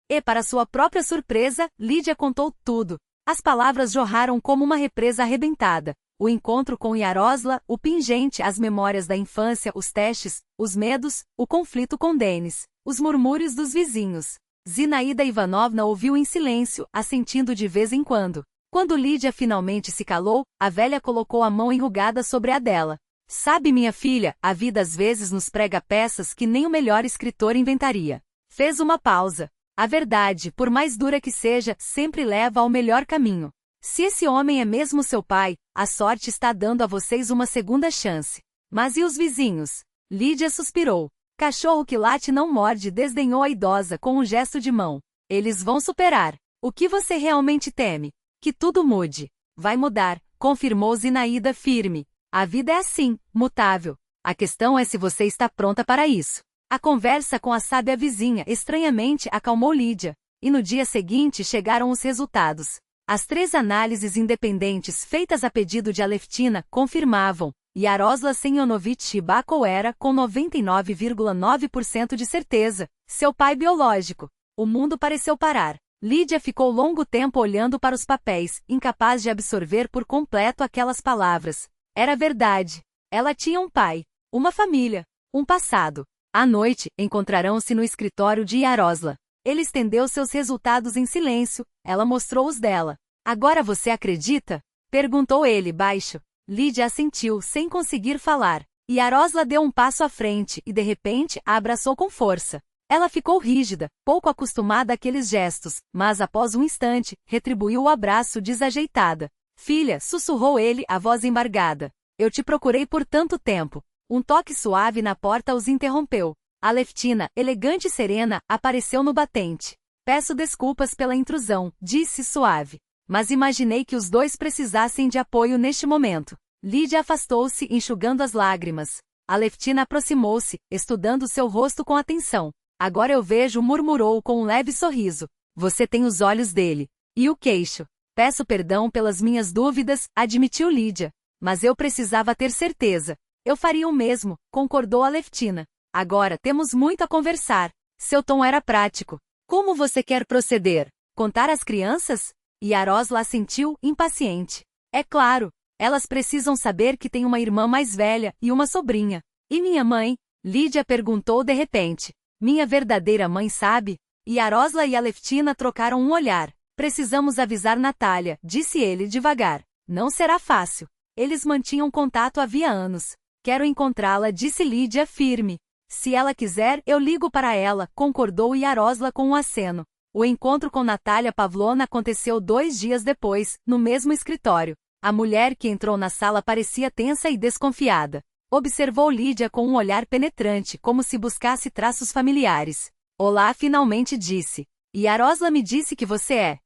A: E para sua própria surpresa, Lídia contou tudo. As palavras jorraram como uma represa arrebentada. O encontro com Yarosla, o pingente, as memórias da infância, os testes, os medos, o conflito com Denis, os murmúrios dos vizinhos. Zinaida Ivanovna ouviu em silêncio, assentindo de vez em quando. Quando Lídia finalmente se calou, a velha colocou a mão enrugada sobre a dela. Sabe, minha filha, a vida às vezes nos prega peças que nem o melhor escritor inventaria. Fez uma pausa. A verdade, por mais dura que seja, sempre leva ao melhor caminho. Se esse homem é mesmo seu pai, a sorte está dando a vocês uma segunda chance. Mas e os vizinhos? Lídia suspirou. Cachorro que late não morde, desdenhou a idosa com um gesto de mão. Eles vão superar. O que você realmente teme? Que tudo mude. Vai mudar, confirmou Zinaida firme. A vida é assim, mutável. A questão é se você está pronta para isso. A conversa com a sábia vizinha estranhamente acalmou Lídia. E no dia seguinte chegaram os resultados. As 3 análises independentes feitas a pedido de Aleftina confirmavam: Yarosla Semyonovich Bakov era, com 99,9% de certeza, seu pai biológico. O mundo pareceu parar. Lídia ficou longo tempo olhando para os papéis, incapaz de absorver por completo aquelas palavras. Era verdade. Ela tinha um pai, uma família, um passado. À noite, encontrarão-se no escritório de Yarosla. Ele estendeu seus resultados em silêncio, ela mostrou os dela. Agora você acredita? Perguntou ele baixo. Lídia assentiu, sem conseguir falar. Yarosla deu um passo à frente e de repente a abraçou com força. Ela ficou rígida, pouco acostumada àqueles gestos, mas após um instante, retribuiu o abraço desajeitada. Filha, sussurrou ele, a voz embargada. Eu te procurei por tanto tempo. Um toque suave na porta os interrompeu. Aleftina, elegante e serena, apareceu no batente. Peço desculpas pela intrusão, disse suave. Mas imaginei que os dois precisassem de apoio neste momento. Lídia afastou-se, enxugando as lágrimas. Aleftina aproximou-se, estudando seu rosto com atenção. Agora eu vejo, murmurou com um leve sorriso. Você tem os olhos dele. E o queixo. Peço perdão pelas minhas dúvidas, admitiu Lídia. Mas eu precisava ter certeza. Eu faria o mesmo, concordou Aleftina. Agora temos muito a conversar. Seu tom era prático. Como você quer proceder? Contar às crianças? Yarosla assentiu, impaciente. É claro. Elas precisam saber que tem uma irmã mais velha e uma sobrinha. E minha mãe? Lídia perguntou de repente. Minha verdadeira mãe sabe? Yarosla e Aleftina trocaram um olhar. Precisamos avisar Natália, disse ele devagar. Não será fácil. Eles mantinham contato havia anos. Quero encontrá-la, disse Lídia firme. Se ela quiser, eu ligo para ela, concordou Yarosla com um aceno. O encontro com Natália Pavlovna aconteceu 2 dias depois, no mesmo escritório. A mulher que entrou na sala parecia tensa e desconfiada. Observou Lídia com um olhar penetrante, como se buscasse traços familiares. Olá, finalmente disse. Yarosla me disse que você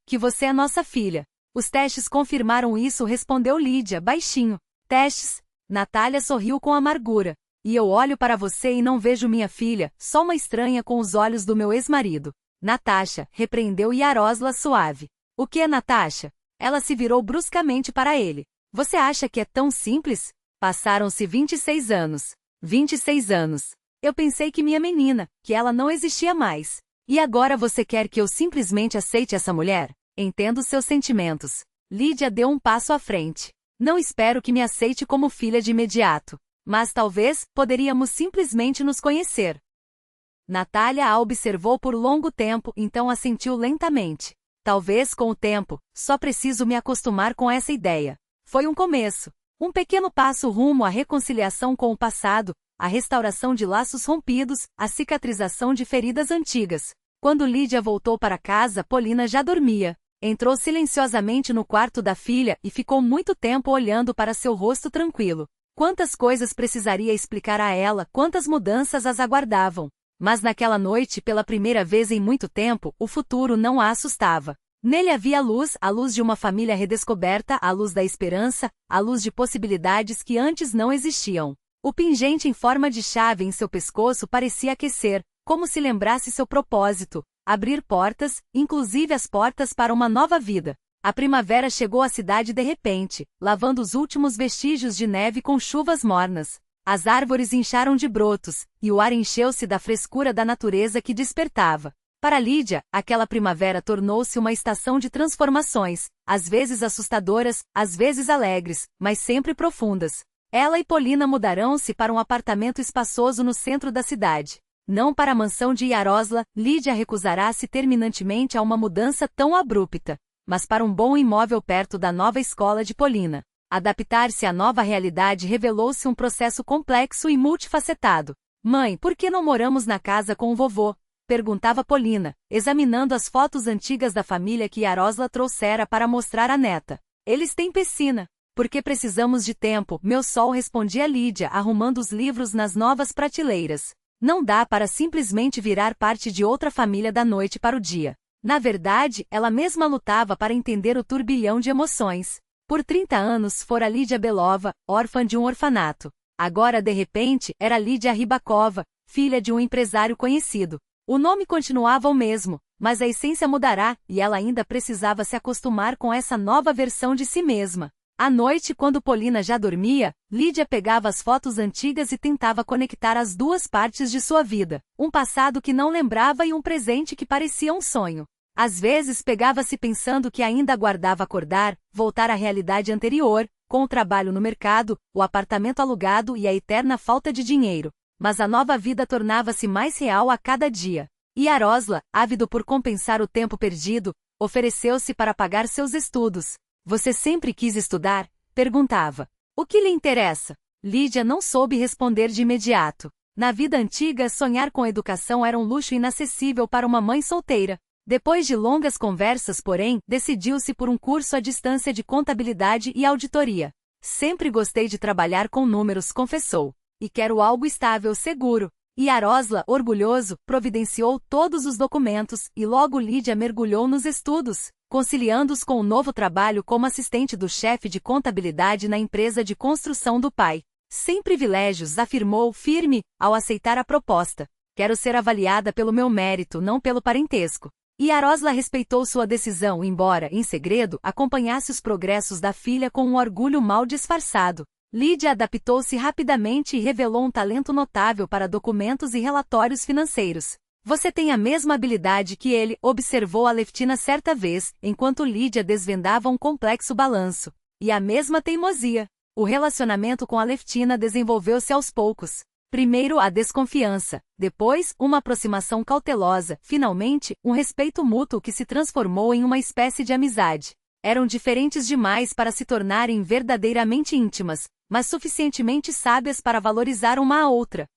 A: é nossa filha. Os testes confirmaram isso, respondeu Lídia, baixinho. Testes? Natália sorriu com amargura. E eu olho para você e não vejo minha filha, só uma estranha com os olhos do meu ex-marido. Natasha, repreendeu Yarosla suave. O que é Natasha? Ela se virou bruscamente para ele. Você acha que é tão simples? Passaram-se 26 anos. 26 anos. Eu pensei que minha menina, que ela não existia mais. E agora você quer que eu simplesmente aceite essa mulher? Entendo seus sentimentos. Lídia deu um passo à frente. Não espero que me aceite como filha de imediato. Mas talvez, poderíamos simplesmente nos conhecer. Natália a observou por longo tempo, então assentiu lentamente. Talvez com o tempo, só preciso me acostumar com essa ideia. Foi um começo. Um pequeno passo rumo à reconciliação com o passado, a restauração de laços rompidos, a cicatrização de feridas antigas. Quando Lídia voltou para casa, Polina já dormia. Entrou silenciosamente no quarto da filha e ficou muito tempo olhando para seu rosto tranquilo. Quantas coisas precisaria explicar a ela, quantas mudanças as aguardavam. Mas naquela noite, pela primeira vez em muito tempo, o futuro não a assustava. Nele havia a luz de uma família redescoberta, a luz da esperança, a luz de possibilidades que antes não existiam. O pingente em forma de chave em seu pescoço parecia aquecer, como se lembrasse seu propósito, abrir portas, inclusive as portas para uma nova vida. A primavera chegou à cidade de repente, lavando os últimos vestígios de neve com chuvas mornas. As árvores incharam de brotos, e o ar encheu-se da frescura da natureza que despertava. Para Lídia, aquela primavera tornou-se uma estação de transformações, às vezes assustadoras, às vezes alegres, mas sempre profundas. Ela e Polina mudarão-se para um apartamento espaçoso no centro da cidade. Não para a mansão de Yarosla, Lídia recusará-se terminantemente a uma mudança tão abrupta, mas para um bom imóvel perto da nova escola de Polina. Adaptar-se à nova realidade revelou-se um processo complexo e multifacetado. Mãe, por que não moramos na casa com o vovô? Perguntava Polina, examinando as fotos antigas da família que Yarosla trouxera para mostrar à neta. Eles têm piscina. Porque precisamos de tempo, meu sol, respondia Lídia, arrumando os livros nas novas prateleiras. Não dá para simplesmente virar parte de outra família da noite para o dia. Na verdade, ela mesma lutava para entender o turbilhão de emoções. Por 30 anos fora Lídia Belova, órfã de um orfanato. Agora, de repente, era Lídia Rybakova, filha de um empresário conhecido. O nome continuava o mesmo, mas a essência mudará, e ela ainda precisava se acostumar com essa nova versão de si mesma. À noite, quando Polina já dormia, Lídia pegava as fotos antigas e tentava conectar as duas partes de sua vida, um passado que não lembrava e um presente que parecia um sonho. Às vezes pegava-se pensando que ainda aguardava acordar, voltar à realidade anterior, com o trabalho no mercado, o apartamento alugado e a eterna falta de dinheiro. Mas a nova vida tornava-se mais real a cada dia. E Yarosla, ávido por compensar o tempo perdido, ofereceu-se para pagar seus estudos. Você sempre quis estudar? Perguntava. O que lhe interessa? Lídia não soube responder de imediato. Na vida antiga, sonhar com educação era um luxo inacessível para uma mãe solteira. Depois de longas conversas, porém, decidiu-se por um curso à distância de contabilidade e auditoria. Sempre gostei de trabalhar com números, confessou. E quero algo estável, seguro. E Yarosla, orgulhoso, providenciou todos os documentos, e logo Lídia mergulhou nos estudos, conciliando-os com o novo trabalho como assistente do chefe de contabilidade na empresa de construção do pai. Sem privilégios, afirmou, firme, ao aceitar a proposta. Quero ser avaliada pelo meu mérito, não pelo parentesco. E Yarosla respeitou sua decisão, embora, em segredo, acompanhasse os progressos da filha com um orgulho mal disfarçado. Lídia adaptou-se rapidamente e revelou um talento notável para documentos e relatórios financeiros. Você tem a mesma habilidade que ele, observou Aleftina certa vez, enquanto Lídia desvendava um complexo balanço. E a mesma teimosia. O relacionamento com Aleftina desenvolveu-se aos poucos. Primeiro a desconfiança, depois uma aproximação cautelosa, finalmente um respeito mútuo que se transformou em uma espécie de amizade. Eram diferentes demais para se tornarem verdadeiramente íntimas, mas suficientemente sábias para valorizar uma a outra.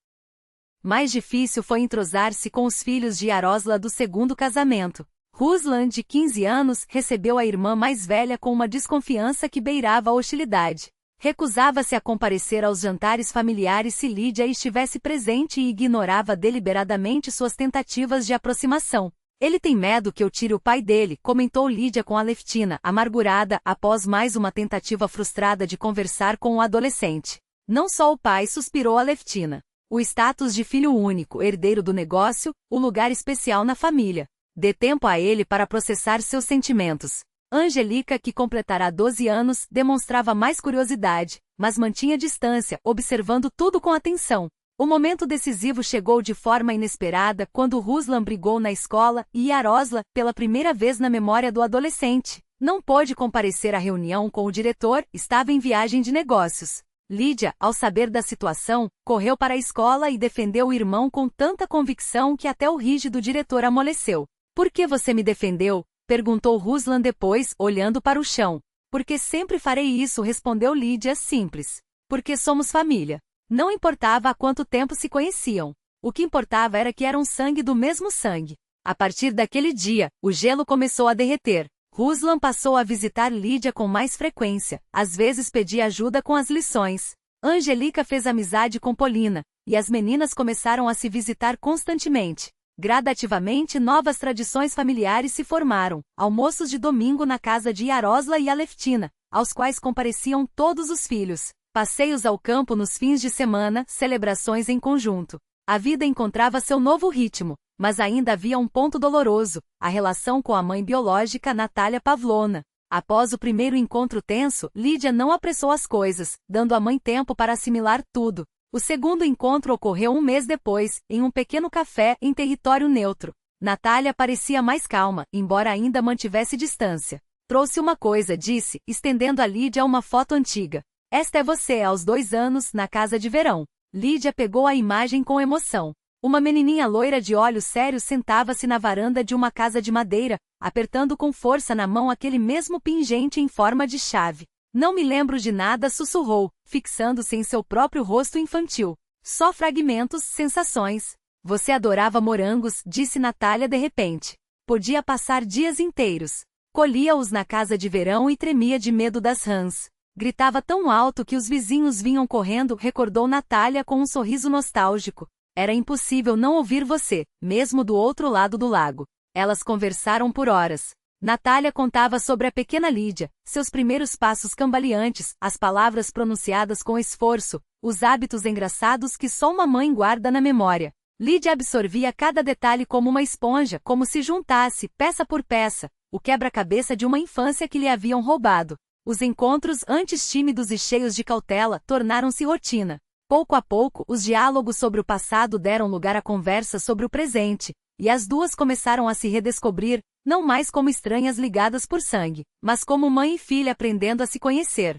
A: Mais difícil foi entrosar-se com os filhos de Yarosla do segundo casamento. Ruslan, de 15 anos, recebeu a irmã mais velha com uma desconfiança que beirava a hostilidade. Recusava-se a comparecer aos jantares familiares se Lídia estivesse presente e ignorava deliberadamente suas tentativas de aproximação. Ele tem medo que eu tire o pai dele, comentou Lídia com Aleftina, amargurada, após mais uma tentativa frustrada de conversar com o adolescente. Não só o pai suspirou Aleftina. O status de filho único, herdeiro do negócio, o lugar especial na família. Dê tempo a ele para processar seus sentimentos. Angelica, que completará 12 anos, demonstrava mais curiosidade, mas mantinha distância, observando tudo com atenção. O momento decisivo chegou de forma inesperada quando Ruslan brigou na escola e Yarosla, pela primeira vez na memória do adolescente, não pôde comparecer à reunião com o diretor, estava em viagem de negócios. Lídia, ao saber da situação, correu para a escola e defendeu o irmão com tanta convicção que até o rígido diretor amoleceu. "Por que você me defendeu?" perguntou Ruslan depois, olhando para o chão. "Porque sempre farei isso", respondeu Lídia, simples. "Porque somos família." Não importava há quanto tempo se conheciam. O que importava era que eram sangue do mesmo sangue. A partir daquele dia, o gelo começou a derreter. Ruslan passou a visitar Lídia com mais frequência, às vezes pedia ajuda com as lições. Angelica fez amizade com Polina, e as meninas começaram a se visitar constantemente. Gradativamente, novas tradições familiares se formaram, almoços de domingo na casa de Yarosla e Aleftina, aos quais compareciam todos os filhos, passeios ao campo nos fins de semana, celebrações em conjunto. A vida encontrava seu novo ritmo, mas ainda havia um ponto doloroso, a relação com a mãe biológica Natália Pavlovna. Após o primeiro encontro tenso, Lídia não apressou as coisas, dando à mãe tempo para assimilar tudo. O segundo encontro ocorreu um mês depois, em um pequeno café em território neutro. Natália parecia mais calma, embora ainda mantivesse distância. "Trouxe uma coisa", disse, estendendo a Lídia uma foto antiga. "Esta é você aos 2 anos, na casa de verão." Lídia pegou a imagem com emoção. Uma menininha loira de olhos sérios sentava-se na varanda de uma casa de madeira, apertando com força na mão aquele mesmo pingente em forma de chave. "Não me lembro de nada", sussurrou, fixando-se em seu próprio rosto infantil. "Só fragmentos, sensações." "Você adorava morangos", disse Natália de repente. "Podia passar dias inteiros. Colhia-os na casa de verão e tremia de medo das rãs. Gritava tão alto que os vizinhos vinham correndo", recordou Natália com um sorriso nostálgico. "Era impossível não ouvir você, mesmo do outro lado do lago." Elas conversaram por horas. Natália contava sobre a pequena Lídia, seus primeiros passos cambaleantes, as palavras pronunciadas com esforço, os hábitos engraçados que só uma mãe guarda na memória. Lídia absorvia cada detalhe como uma esponja, como se juntasse, peça por peça, o quebra-cabeça de uma infância que lhe haviam roubado. Os encontros, antes tímidos e cheios de cautela, tornaram-se rotina. Pouco a pouco, os diálogos sobre o passado deram lugar à conversa sobre o presente, e as duas começaram a se redescobrir, não mais como estranhas ligadas por sangue, mas como mãe e filha aprendendo a se conhecer.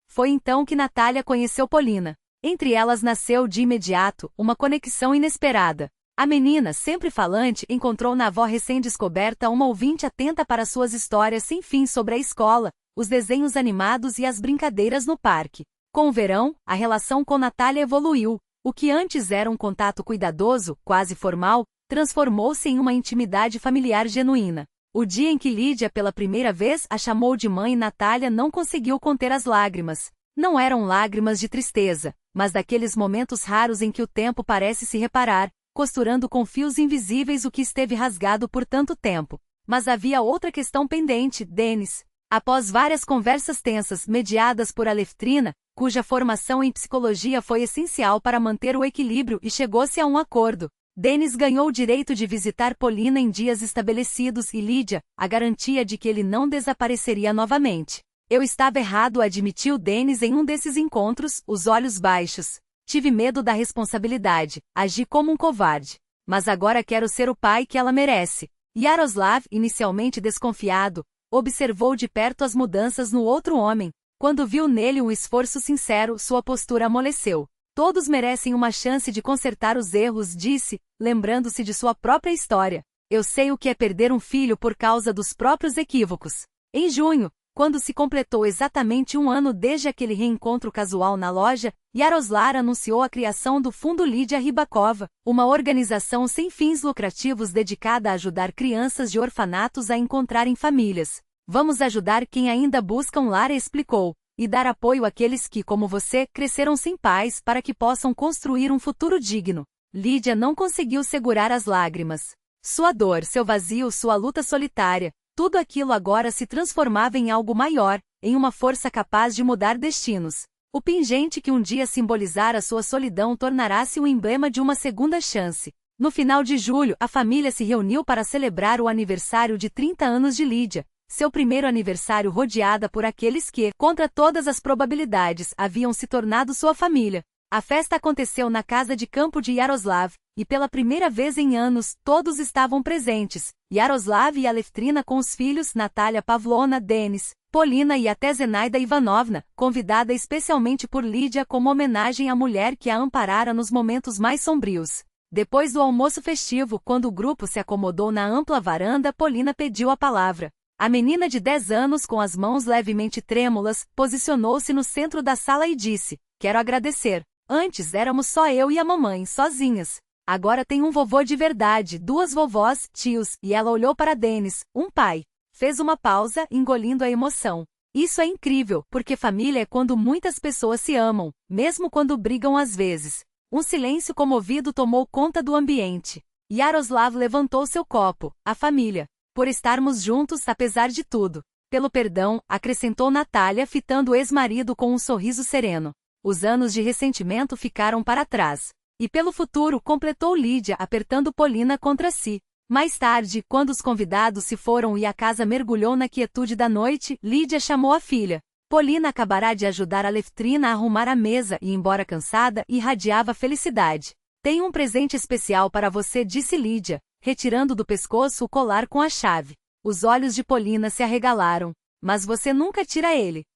A: Foi então que Natália conheceu Polina. Entre elas nasceu de imediato uma conexão inesperada. A menina, sempre falante, encontrou na avó recém-descoberta uma ouvinte atenta para suas histórias sem fim sobre a escola, os desenhos animados e as brincadeiras no parque. Com o verão, a relação com Natália evoluiu. O que antes era um contato cuidadoso, quase formal, transformou-se em uma intimidade familiar genuína. O dia em que Lídia pela primeira vez a chamou de mãe, Natália não conseguiu conter as lágrimas. Não eram lágrimas de tristeza, mas daqueles momentos raros em que o tempo parece se reparar, costurando com fios invisíveis o que esteve rasgado por tanto tempo. Mas havia outra questão pendente, Denis. Após várias conversas tensas mediadas por Aleftina, cuja formação em psicologia foi essencial para manter o equilíbrio, e chegou-se a um acordo. Denis ganhou o direito de visitar Polina em dias estabelecidos e Lídia, a garantia de que ele não desapareceria novamente. "Eu estava errado", admitiu Denis em um desses encontros, os olhos baixos. "Tive medo da responsabilidade, agi como um covarde. Mas agora quero ser o pai que ela merece." Yaroslav, inicialmente desconfiado, observou de perto as mudanças no outro homem. Quando viu nele um esforço sincero, sua postura amoleceu. "Todos merecem uma chance de consertar os erros", disse, lembrando-se de sua própria história. "Eu sei o que é perder um filho por causa dos próprios equívocos." Em junho, quando se completou exatamente 1 ano desde aquele reencontro casual na loja, Yaroslav anunciou a criação do Fundo Lídia Rybakova, uma organização sem fins lucrativos dedicada a ajudar crianças de orfanatos a encontrarem famílias. "Vamos ajudar quem ainda busca um lar", explicou, "e dar apoio àqueles que, como você, cresceram sem pais para que possam construir um futuro digno." Lídia não conseguiu segurar as lágrimas. Sua dor, seu vazio, sua luta solitária, tudo aquilo agora se transformava em algo maior, em uma força capaz de mudar destinos. O pingente que um dia simbolizara sua solidão tornará-se o emblema de uma segunda chance. No final de julho, a família se reuniu para celebrar o aniversário de 30 anos de Lídia, seu primeiro aniversário rodeada por aqueles que, contra todas as probabilidades, haviam se tornado sua família. A festa aconteceu na casa de campo de Yaroslav, e pela primeira vez em anos, todos estavam presentes. Yaroslav e Aleftrina com os filhos Natália Pavlovna, Denis, Polina e até Zenaida Ivanovna, convidada especialmente por Lídia como homenagem à mulher que a amparara nos momentos mais sombrios. Depois do almoço festivo, quando o grupo se acomodou na ampla varanda, Polina pediu a palavra. A menina de 10 anos, com as mãos levemente trêmulas, posicionou-se no centro da sala e disse: "Quero agradecer. Antes éramos só eu e a mamãe, sozinhas. Agora tem um vovô de verdade, 2 vovós, tios", e ela olhou para Denis, um pai. Fez uma pausa, engolindo a emoção. Isso é incrível, porque família é quando muitas pessoas se amam, mesmo quando brigam às vezes. Um silêncio comovido tomou conta do ambiente. Yaroslav levantou seu copo. A família. Por estarmos juntos apesar de tudo. Pelo perdão, acrescentou Natália fitando o ex-marido com um sorriso sereno. Os anos de ressentimento ficaram para trás. E pelo futuro, completou Lídia apertando Polina contra si. Mais tarde, quando os convidados se foram e a casa mergulhou na quietude da noite, Lídia chamou a filha. Polina acabará de ajudar Aleftrina a arrumar a mesa e, embora cansada, irradiava felicidade. "Tenho um presente especial para você", disse Lídia, retirando do pescoço o colar com a chave. Os olhos de Polina se arregalaram. "Mas você nunca tira ele."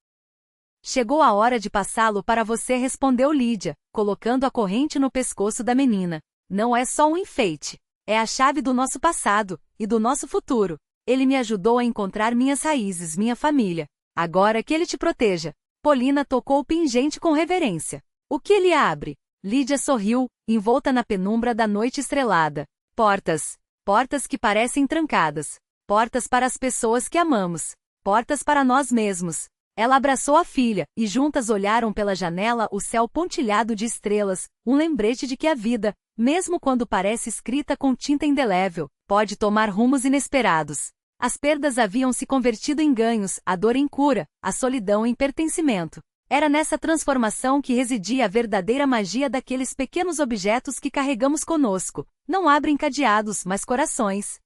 A: "Chegou a hora de passá-lo para você", respondeu Lídia, colocando a corrente no pescoço da menina. "Não é só um enfeite. É a chave do nosso passado, e do nosso futuro. Ele me ajudou a encontrar minhas raízes, minha família. Agora que ele te proteja." Polina tocou o pingente com reverência. "O que ele abre?" Lídia sorriu, envolta na penumbra da noite estrelada. "Portas. Portas que parecem trancadas. Portas para as pessoas que amamos. Portas para nós mesmos." Ela abraçou a filha, e juntas olharam pela janela o céu pontilhado de estrelas, um lembrete de que a vida, mesmo quando parece escrita com tinta indelével, pode tomar rumos inesperados. As perdas haviam se convertido em ganhos, a dor em cura, a solidão em pertencimento. Era nessa transformação que residia a verdadeira magia daqueles pequenos objetos que carregamos conosco. Não abrem cadeados, mas corações.